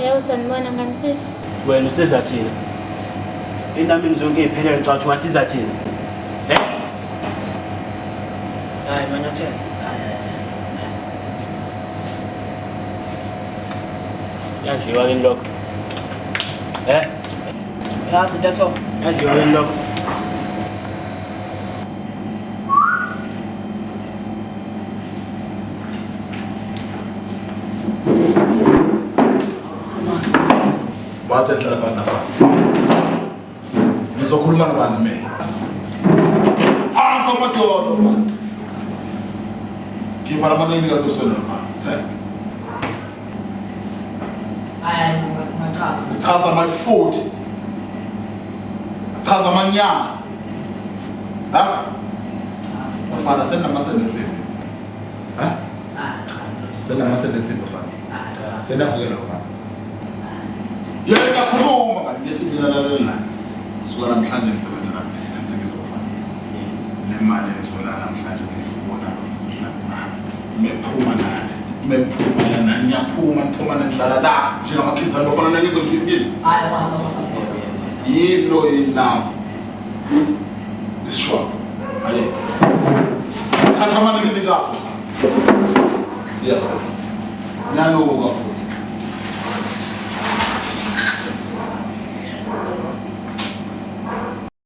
Yebo sanibona nganisiza. Wena usiza thina. Inami zonke iphelele ngicabanga ungasiza thina. Hayi Manyathelo. Yadliwa ke lokho. Yazi leso. Yadliwa ke lokho. Bathe hlala banafa. Ngizokhuluma nabani mina? Phansi amadolo. Ngibhala amanani kasosona mfana. Thank. Hayi ngicela. Chaza my food. Chaza amanyama. Ha? Bafana sena masendensi. Ha? Sena masendensi bafana. Sena vukela bafana. Yena khuluma kanti ngithi mina lalela. Suka namhlanje ngisebenza naphela ngizofana. Le mali ezola namhlanje ngiyifuna basiziphila imali. Ngiphuma nani? Ngiphuma nani? Ngiyaphuma nendlala la njengamakhizana bafana nangizomthini. Hayi wasa. Yilo now. This shop. Aye. Khathamana nginika. Yes. Nanoka futhi.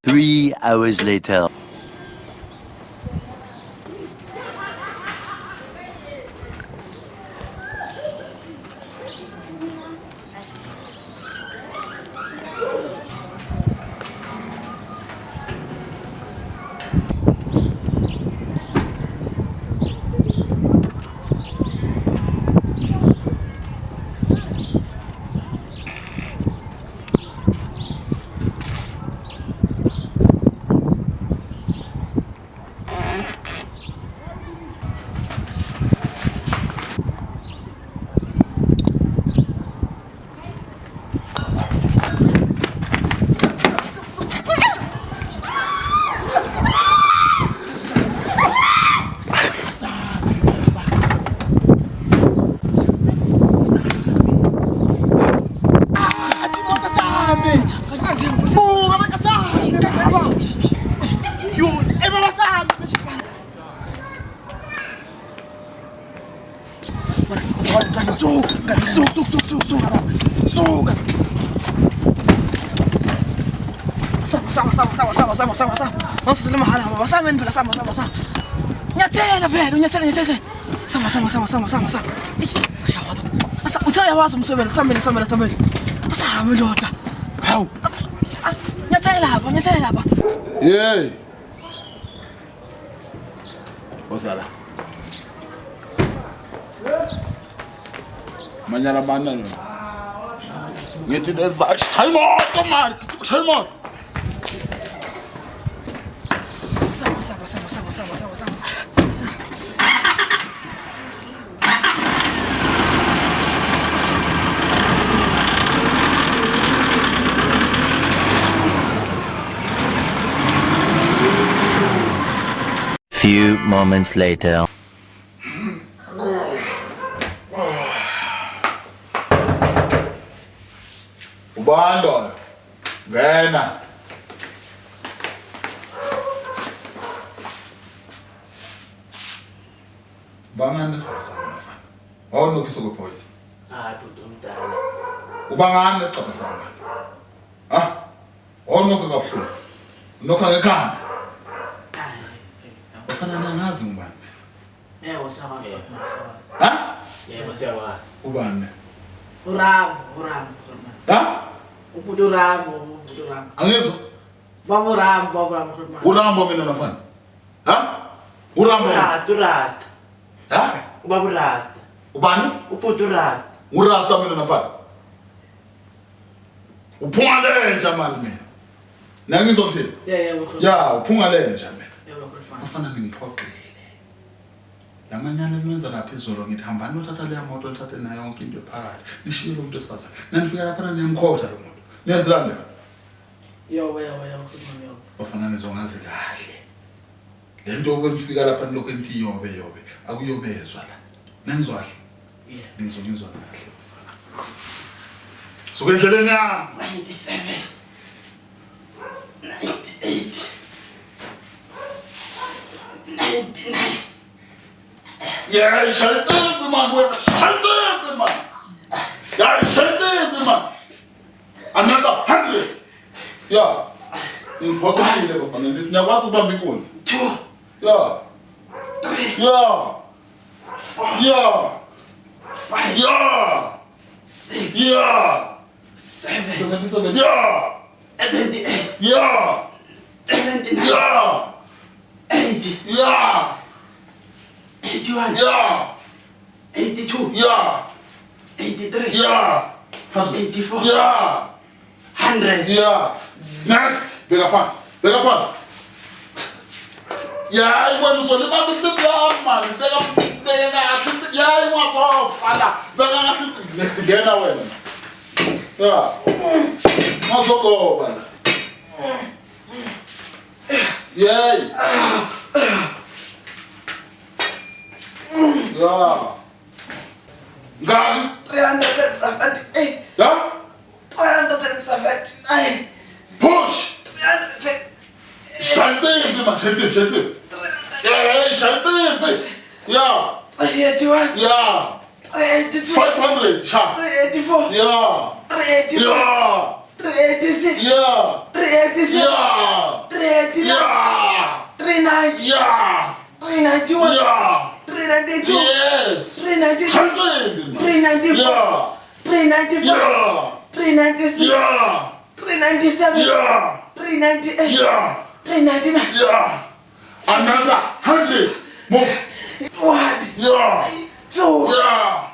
3 hours later. Sama. Ngizothi mahhala baba sameni phela sama. Ngiyathela phela, ngiyathela. Sama. Sashawa doda. Uthaya wazi umsebenzi sameni. Asame ndoda. Hawu. Ngiyathela lapha. Yey. Osala. Manyala manana. Ngithi leza shayimoto man. Shayimoto. Sama. Few moments later. Ubando. Ngena. Bangani farisa mfana. Awunokisa ku police. Bhuti omdala. Ubangani esicapha sanga. Ha? Awunokho kabuhlungu. Nokho ngekhanda. Bafana nangazi ngubani. Yebo sawa. Ha? Yebo sewa. Ubani? Uram. Ha? Uram. Angizwa. Uram. Urambo mina nafana. Ha? Urambo. Rasta. Ha? Ubaba Rasta. Ubani? Ubhuti Rasta. Urasta mina nafana. Uphungalenja mani mina. Nangizomthini? Yebo. Ya, uphungalenja mina. Yebo. Bafana ngiphoqile. Lamanyana lenza lapha izolo ngithi hamba nothatha le moto nithathe nayo yonke into phakathi. Nishiye lo muntu esifazana. Nanifika lapha niyamkhotha lo muntu. Niyazilandela. Yebo. Bafana nizongazi kahle. Lento okunifika lapha nilokho nithi yobe akuyobezwa la. Nangizwahle. Nizwa kahle bafana. Suka endleleni yami. 97. 98. 99. Yeah, shayitsiphi man wena. Shayitsiphi man. Yeah, shayitsiphi man. Another 100. Yeah. Ngiphoxekile bafana. Ngiyakwazi ukubamba inkunzi. 2. Yeah. 3. Yeah. 4. Yeah. 5. Yeah. 6. Yeah. 7. 77. Yeah. 78. Yeah. 79. Yeah. 80. Yeah. 81. Yeah. 82. Yeah. 83. Yeah. 84. Yeah. 100. Yeah. Next. Bigger pass. Bigger pass. Yeah, you want to solve it, man. Yeah, you want to next again now, man. Yeah. Must go, man. Yeah. Yeah. Gun. 378. Yeah. 379. Push. 300. Shanty, man. Shanty. Yeah, Shanty. Yeah. 381. Yeah. 382. 500. Sharp. 384. Yeah. 384. Yeah. 386. Yeah. 387. Yeah. 389. Yeah. 390. Yeah. 391. Yeah. 392. Yes. 393. 100. 394. Yeah. 395. Yeah. 396. Yeah. 397. Yeah. 398. Yeah. 399. Yeah. Another 100. Move. 1. Yeah. 2. Yeah.